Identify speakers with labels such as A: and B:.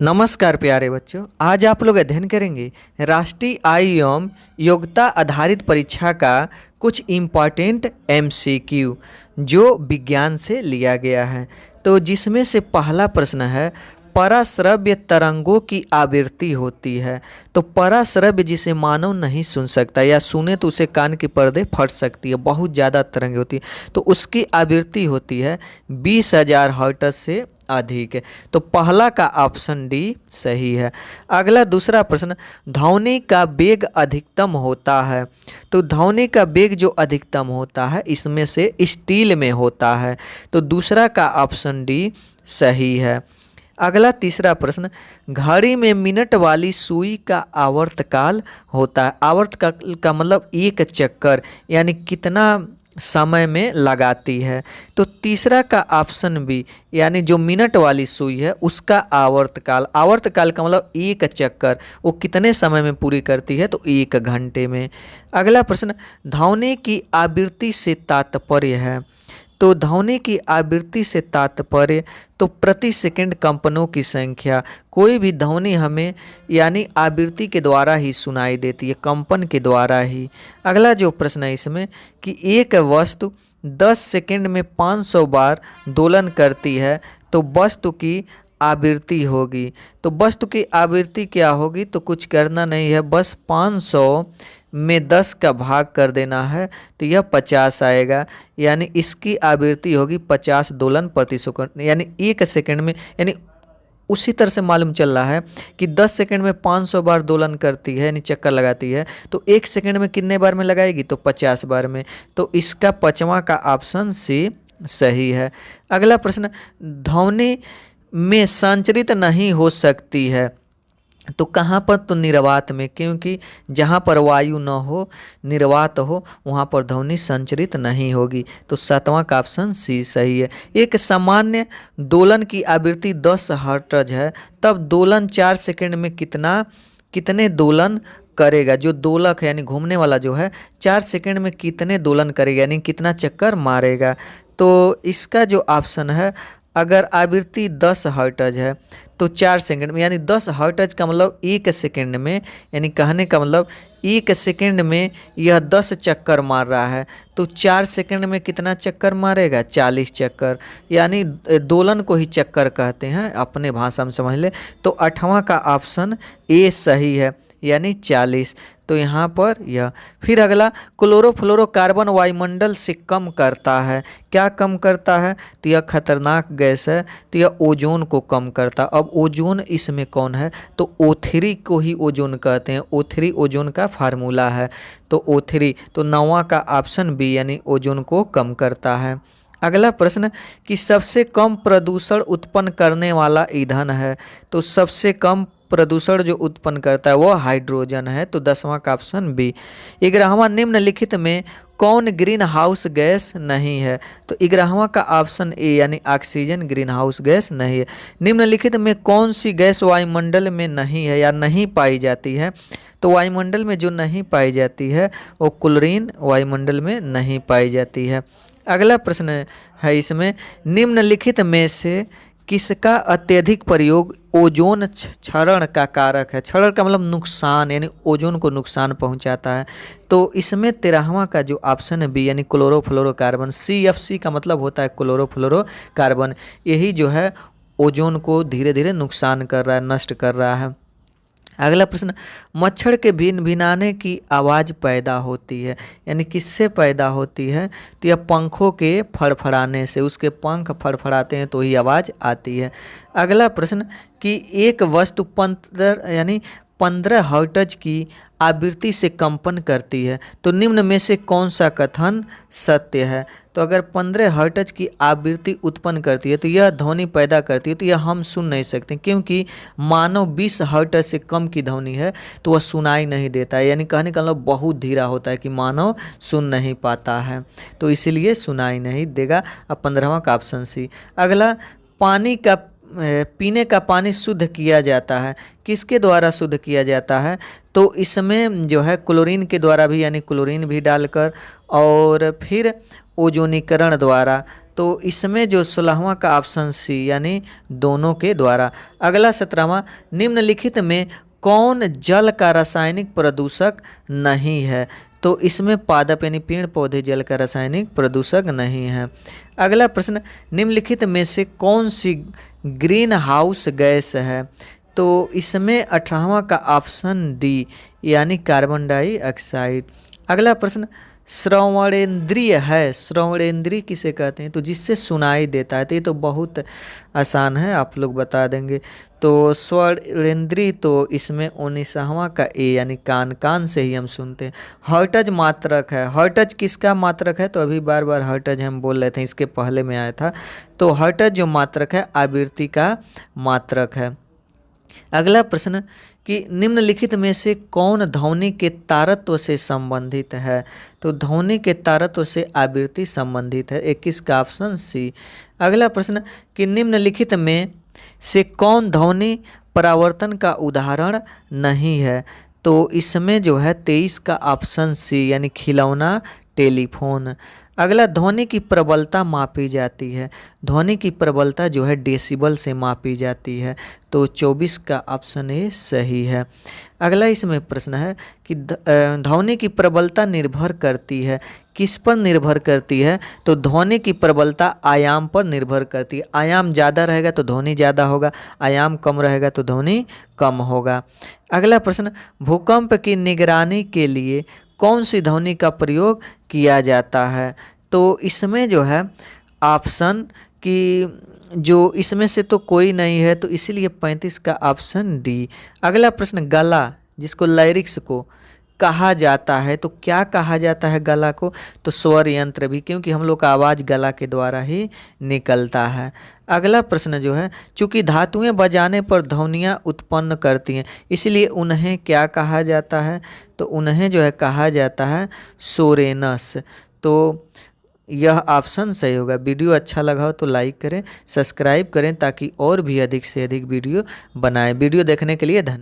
A: नमस्कार प्यारे बच्चों, आज आप लोग अध्ययन करेंगे राष्ट्रीय आय एवं योग्यता आधारित परीक्षा का कुछ इम्पॉर्टेंट एमसीक्यू जो विज्ञान से लिया गया है। तो जिसमें से पहला प्रश्न है, पराश्रव्य तरंगों की आवृत्ति होती है। तो पराश्रव्य जिसे मानव नहीं सुन सकता या सुने तो उसे कान के पर्दे फट सकती है, बहुत ज़्यादा तरंगे होती है, तो उसकी आवृत्ति होती है 20,000 हर्ट्ज से अधिक। तो पहला का ऑप्शन डी सही है। अगला दूसरा प्रश्न, ध्वनि का वेग अधिकतम होता है। तो ध्वनि का वेग जो अधिकतम होता है इसमें से स्टील में होता है। तो दूसरा का ऑप्शन डी सही है। अगला तीसरा प्रश्न, घड़ी में मिनट वाली सुई का आवर्तकाल होता है। आवर्तकाल का मतलब एक चक्कर, यानी कितना समय में लगाती है। तो तीसरा का ऑप्शन बी, यानी जो मिनट वाली सुई है उसका आवर्तकाल, आवर्तकाल का मतलब एक चक्कर, वो कितने समय में पूरी करती है, तो 1 घंटे में। अगला प्रश्न, ध्वनि की आवृत्ति से तात्पर्य है। तो ध्वनि की आवृत्ति से तात्पर्य तो प्रति सेकंड कंपनों की संख्या। कोई भी ध्वनि हमें यानी आवृत्ति के द्वारा ही सुनाई देती है, कंपन के द्वारा ही। अगला जो प्रश्न है इसमें कि एक वस्तु 10 सेकंड में 500 बार दोलन करती है, तो वस्तु की आवृत्ति होगी। तो वस्तु की आवृत्ति क्या होगी, तो कुछ करना नहीं है, बस 500 में 10 का भाग कर देना है, तो यह 50 आएगा। यानी इसकी आवृत्ति होगी 50 दोलन प्रति सेकंड, यानी 1 सेकंड में। यानी उसी तरह से मालूम चल रहा है कि 10 सेकंड में 500 बार दोलन करती है, यानी चक्कर लगाती है, तो 1 सेकंड में कितने बार में लगाएगी, तो 50 बार में। तो इसका पांचवा का ऑप्शन सी सही है। अगला प्रश्न, ध्वनि में संचरित नहीं हो सकती है। तो कहाँ पर, तो निर्वात में, क्योंकि जहाँ पर वायु न हो, निर्वात हो, वहाँ पर ध्वनि संचरित नहीं होगी। तो 7वां का ऑप्शन सी सही है। एक सामान्य दोलन की आवृत्ति 10 हर्ट्ज है, तब दोलन 4 सेकंड में कितने दोलन करेगा। जो दोलक है यानी घूमने वाला जो है 4 सेकंड में कितने दोलन करेगा, यानी कितना चक्कर मारेगा। तो इसका जो ऑप्शन है, अगर आवृत्ति 10 हर्ट्ज है तो 4 सेकंड में, यानी 10 हर्ट्ज का मतलब 1 सेकंड में, यानी कहने का मतलब 1 सेकंड में यह 10 चक्कर मार रहा है, तो 4 सेकंड में कितना चक्कर मारेगा, 40 चक्कर। यानी दोलन को ही चक्कर कहते हैं, अपने भाषा में समझ ले। तो 8वां का ऑप्शन ए सही है, यानी 40। तो यहाँ पर यह। फिर अगला, क्लोरोफ्लोरोकार्बन वायुमंडल से कम करता है। क्या कम करता है, तो यह खतरनाक गैस है, तो यह ओजोन को कम करता। अब ओजोन इसमें कौन है, तो O3 को ही ओजोन कहते हैं। O3 ओजोन का फार्मूला है, तो O3। तो 9वां का ऑप्शन बी, यानी ओजोन को कम करता है। अगला प्रश्न कि सबसे कम प्रदूषण उत्पन्न करने वाला ईंधन है। तो सबसे कम प्रदूषण जो उत्पन्न करता है वो हाइड्रोजन है। तो 10वां का ऑप्शन बी। 11वां, निम्नलिखित में कौन ग्रीन हाउस गैस नहीं है। तो 11वां का ऑप्शन ए, यानी ऑक्सीजन ग्रीन हाउस गैस नहीं है। निम्नलिखित में कौन सी गैस वायुमंडल में नहीं है या नहीं पाई जाती है। तो वायुमंडल में जो नहीं पाई जाती है वो क्लोरीन वायुमंडल में नहीं पाई जाती है। अगला प्रश्न है इसमें, निम्नलिखित में से किसका अत्यधिक प्रयोग ओजोन क्षरण का कारक है। क्षरण का मतलब नुकसान, यानी ओजोन को नुकसान पहुंचाता है। तो इसमें 13वां का जो ऑप्शन है बी, यानी क्लोरोफ्लोरोकार्बन। CFC का मतलब होता है क्लोरोफ्लोरोकार्बन। यही जो है ओजोन को धीरे धीरे नुकसान कर रहा है, नष्ट कर रहा है। अगला प्रश्न, मच्छर के भिनभिनाने की आवाज़ पैदा होती है, यानी किससे पैदा होती है, तो यह पंखों के फड़फड़ाने से। उसके पंख फड़फड़ाते हैं तो ही आवाज़ आती है। अगला प्रश्न कि एक वस्तु 15 हर्ट्ज की आवृत्ति से कंपन करती है, तो निम्न में से कौन सा कथन सत्य है। तो अगर 15 हर्ट्ज की आवृत्ति उत्पन्न करती है तो यह ध्वनि पैदा करती है, तो यह हम सुन नहीं सकते, क्योंकि मानव 20 हर्ट्ज से कम की ध्वनि है तो वह सुनाई नहीं देता है। यानी कहने का मतलब बहुत धीरा होता है कि मानव सुन नहीं पाता है, तो इसीलिए सुनाई नहीं देगा। अब 15वां का ऑप्शन सी। अगला, पानी का पीने का पानी शुद्ध किया जाता है, किसके द्वारा शुद्ध किया जाता है, तो इसमें जो है क्लोरीन के द्वारा भी, यानी क्लोरीन भी डालकर, और फिर ओजोनीकरण द्वारा। तो इसमें जो 16वां का ऑप्शन सी यानी दोनों के द्वारा। अगला 17वां, निम्नलिखित में कौन जल का रासायनिक प्रदूषक नहीं है? तो इसमें पादप यानी पेड़ पौधे जल का रासायनिक प्रदूषक नहीं है। अगला प्रश्न, निम्नलिखित में से कौन सी ग्रीन हाउस गैस है? तो इसमें 18वां का ऑप्शन डी यानी कार्बन डाइऑक्साइड। अगला प्रश्न, श्रवणेंद्रिय है, श्रवणेंद्रिय किसे कहते हैं? तो जिससे सुनाई देता है। तो ये तो बहुत आसान है, आप लोग बता देंगे। तो श्रवणेंद्रिय, तो इसमें 19वां का ए यानी कान, कान से ही हम सुनते हैं। हर्टज मात्रक है, हर्टज किसका मात्रक है? तो अभी बार बार हर्टज हम बोल रहे थे, इसके पहले में आया था। तो हर्टज जो मात्रक है आवृत्ति का मात्रक है। अगला प्रश्न कि निम्नलिखित में से कौन ध्वनि के तारत्व से संबंधित है? तो ध्वनि के तारत्व से आवृत्ति संबंधित है, 21 का ऑप्शन सी। अगला प्रश्न कि निम्नलिखित में से कौन ध्वनि परावर्तन का उदाहरण नहीं है? तो इसमें जो है 23 का ऑप्शन सी यानी खिलौना, टेलीफोन। अगला, ध्वनि की प्रबलता मापी जाती है, ध्वनि की प्रबलता जो है डेसिबल से मापी जाती है। तो 24 का ऑप्शन ए सही है। अगला इसमें प्रश्न है कि ध्वनि की प्रबलता निर्भर करती है, किस पर निर्भर करती है? तो ध्वनि की प्रबलता आयाम पर निर्भर करती है। आयाम ज़्यादा रहेगा तो ध्वनि ज़्यादा होगा, आयाम कम रहेगा तो ध्वनि कम होगा। अगला प्रश्न, भूकंप की निगरानी के लिए कौन सी ध्वनि का प्रयोग किया जाता है? तो इसमें जो है ऑप्शन कि जो इसमें से तो कोई नहीं है, तो इसीलिए 35 का ऑप्शन डी। अगला प्रश्न, गला जिसको लाइरिक्स को कहा जाता है, तो क्या कहा जाता है गला को? तो स्वर यंत्र भी, क्योंकि हम लोग का आवाज़ गला के द्वारा ही निकलता है। अगला प्रश्न जो है, चूँकि धातुएं बजाने पर ध्वनियाँ उत्पन्न करती हैं, इसलिए उन्हें क्या कहा जाता है? तो उन्हें जो है कहा जाता है सोरेनस। तो यह ऑप्शन सही होगा। वीडियो अच्छा लगा हो तो लाइक करें, सब्सक्राइब करें ताकि और भी अधिक से अधिक वीडियो बनाएं। वीडियो देखने के लिए धन्यवाद।